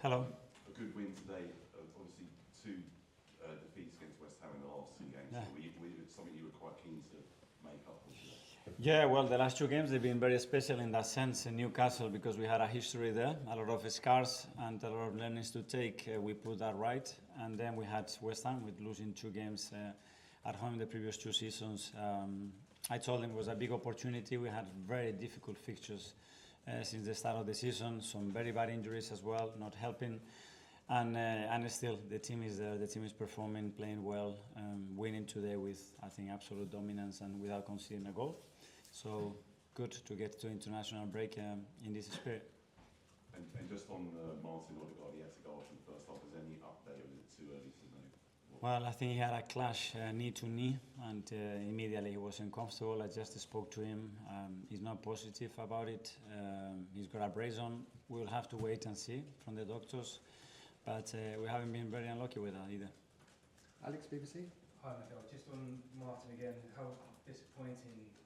Hello. A good win today, obviously two defeats against West Ham in the last two games. Yeah. Something you were quite keen to make up for today? Yeah, well, the last two games they've been very special in that sense in Newcastle because we had a history there, a lot of scars and a lot of learnings to take. We put that right, and then we had West Ham with losing two games at home in the previous two seasons. I told them it was a big opportunity. We had very difficult fixtures since the start of the season, some very bad injuries as well, not helping. And still, the team is there. The team is performing, playing well, winning today with, I think, absolute dominance and without conceding a goal. So good to get to international break in this spirit. And just on Martin Odegaard, he had to go off in the first half. Is there any update, or is it too early to know? Well, I think he had a clash knee to knee, and immediately he was uncomfortable. I just spoke to him. He's not positive about it. He's got a brace on. We'll have to wait and see from the doctors. But we haven't been very unlucky with that either. Alex, BBC. Hi, Mikel. Just on Martin again, how disappointing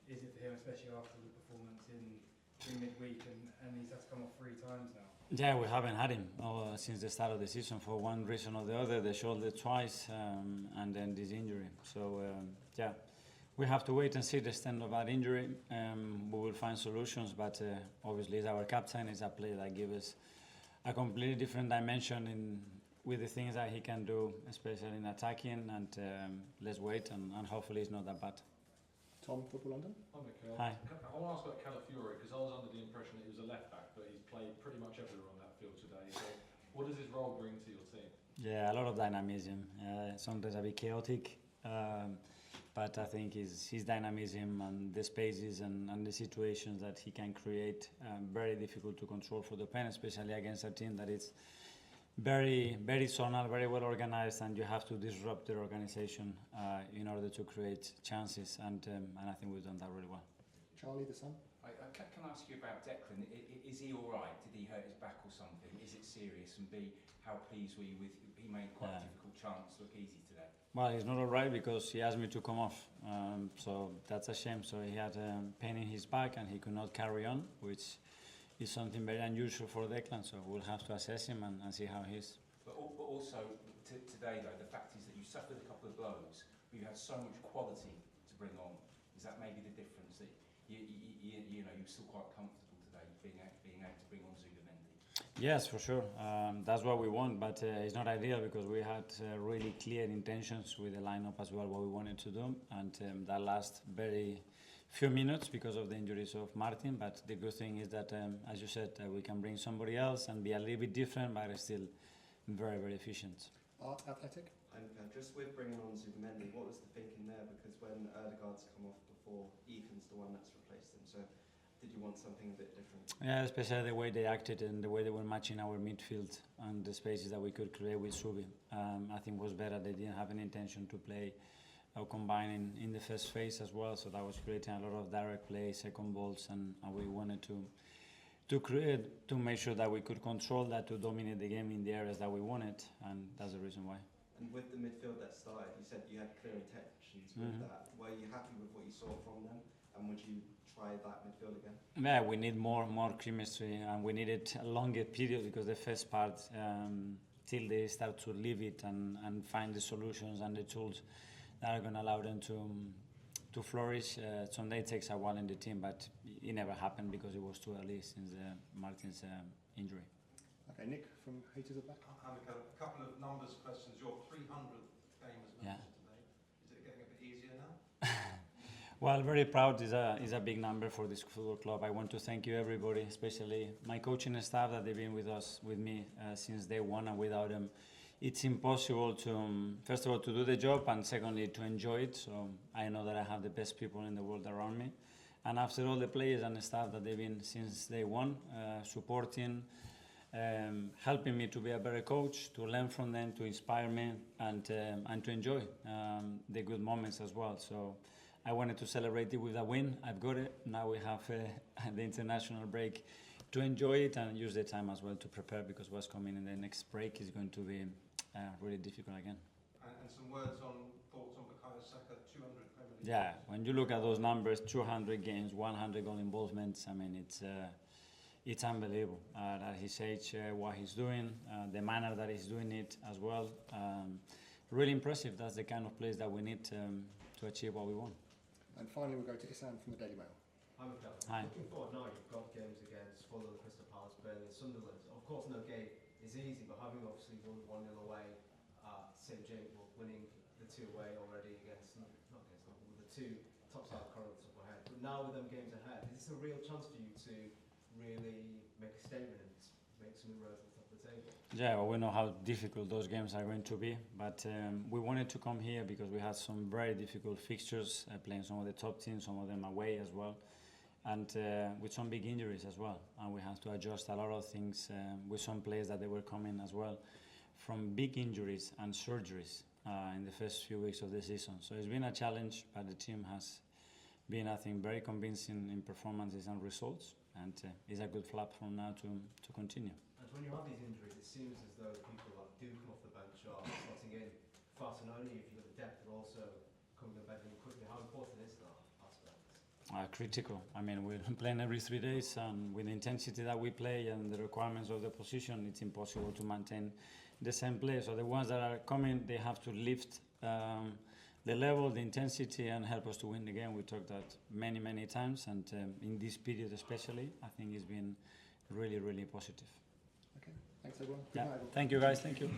is it for him, especially after the performance in midweek, and he's had to come off 3 times now? Yeah, we haven't had him since the start of the season for one reason or the other. The shoulder twice, and then this injury. So, yeah, we have to wait and see the extent of that injury. We will find solutions, but obviously he's our captain. He's a player that gives us a completely different dimension with the things that he can do, especially in attacking. And let's wait, and hopefully it's not that bad. Tom, Football London. Hi, Mikel. Hi. I want to ask about Calafiori because I was under the impression that he was a left back, but he's played pretty much everywhere on that field today. So, what does his role bring to your team? Yeah, a lot of dynamism. Sometimes a bit chaotic, but I think his dynamism and the spaces and the situations that he can create very difficult to control for the opponent, especially against a team that is very, very zonal, very well organized, and you have to disrupt their organization in order to create chances. And I think we've done that really well. Charlie, the Sun. Can I ask you about Declan? Is he all right? Did he hurt his back or something? Is it serious? And B, how pleased were you with? He made quite a difficult chance look easy today. Well, he's not all right because he asked me to come off, so that's a shame. So he had pain in his back and he could not carry on, which is something very unusual for Declan. So we'll have to assess him and see how he is. But also today, though, the fact is that you suffered a couple of blows, but you had so much quality to bring on. Is that maybe the difference that you know you're still quite comfortable today being able to bring on Zubimendi? Yes, for sure. That's what we want, but it's not ideal because we had really clear intentions with the lineup as well, what we wanted to do, and that last very few minutes because of the injuries of Martin. But the good thing is that, as you said, we can bring somebody else and be a little bit different, but still very, very efficient. Art Athletic. And just with bringing on Zubimendi, what was the thinking there? Because when Odegaard's come off before, Ethan's the one that's replaced him. So did you want something a bit different? Yeah, especially the way they acted and the way they were matching our midfield and the spaces that we could create with Subi. I think was better. They didn't have an intention to play or combine in the first phase as well. So that was creating a lot of direct play, second balls, and we wanted to create, to make sure that we could control that, to dominate the game in the areas that we wanted, and that's the reason why. And with the midfield that started, you said you had clear intentions with that. Were you happy with what you saw from them? And would you try that midfield again? Yeah, we need more chemistry, and we needed a longer period because the first part, till they start to live it and find the solutions and the tools that are going to allow them to flourish. Someday it takes a while in the team, but it never happened because it was too early since Martin's injury. Okay, Nick from Haters at Back. A couple of numbers questions. Your 300th game as manager today. Is it getting a bit easier now? Well, very proud is a big number for this football club. I want to thank you, everybody, especially my coaching staff that they've been with me since day one, and without them, it's impossible to, first of all, to do the job, and secondly, to enjoy it. So I know that I have the best people in the world around me. And after all, the players and the staff that they've been since day one, supporting, helping me to be a better coach, to learn from them, to inspire me, and to enjoy the good moments as well. So I wanted to celebrate it with a win. I've got it. Now we have the international break to enjoy it and use the time as well to prepare, because what's coming in the next break is going to be really difficult again. And some words on thoughts on Bukayo Saka, 200 Premier League. Yeah, when you look at those numbers, 200 games, 100 goal involvements, I mean, it's unbelievable at his age, what he's doing, the manner that he's doing it as well. Really impressive. That's the kind of place that we need to achieve what we want. And finally, we'll go to Isan from the Daily Mail. Hi, Mikel. Hi. Looking forward now, you've got games against Fulham, Crystal Palace, Burnley and Sunderland. Of course, no game is easy, but having obviously won 1-0 away at St James, well, winning the 2 away already against, not against, but with the 2 top side current up ahead. But now with them games ahead, is this a real chance for you to really make a statement and make some inroads at the top of the table? Yeah, well, we know how difficult those games are going to be, but we wanted to come here because we had some very difficult fixtures, playing some of the top teams, some of them away as well, and with some big injuries as well. And we have to adjust a lot of things with some players that they were coming as well from big injuries and surgeries in the first few weeks of the season. So it's been a challenge, but the team has been, I think, very convincing in performances and results, and it's a good platform now to continue. And when you have these injuries, it seems as though people that do come off the bench are slotting in fast, and only if you've got the depth, but also coming to bed really quickly. How important is that aspect? Critical. I mean, we're playing every 3 days, and with the intensity that we play and the requirements of the position, it's impossible to maintain the same play. So the ones that are coming, they have to lift the level, the intensity, and help us to win the game. We talked that many, many times, and in this period especially, I think it's been really, really positive. Okay, thanks everyone. Good Yeah. night, everyone. Thank you, guys. Thank you.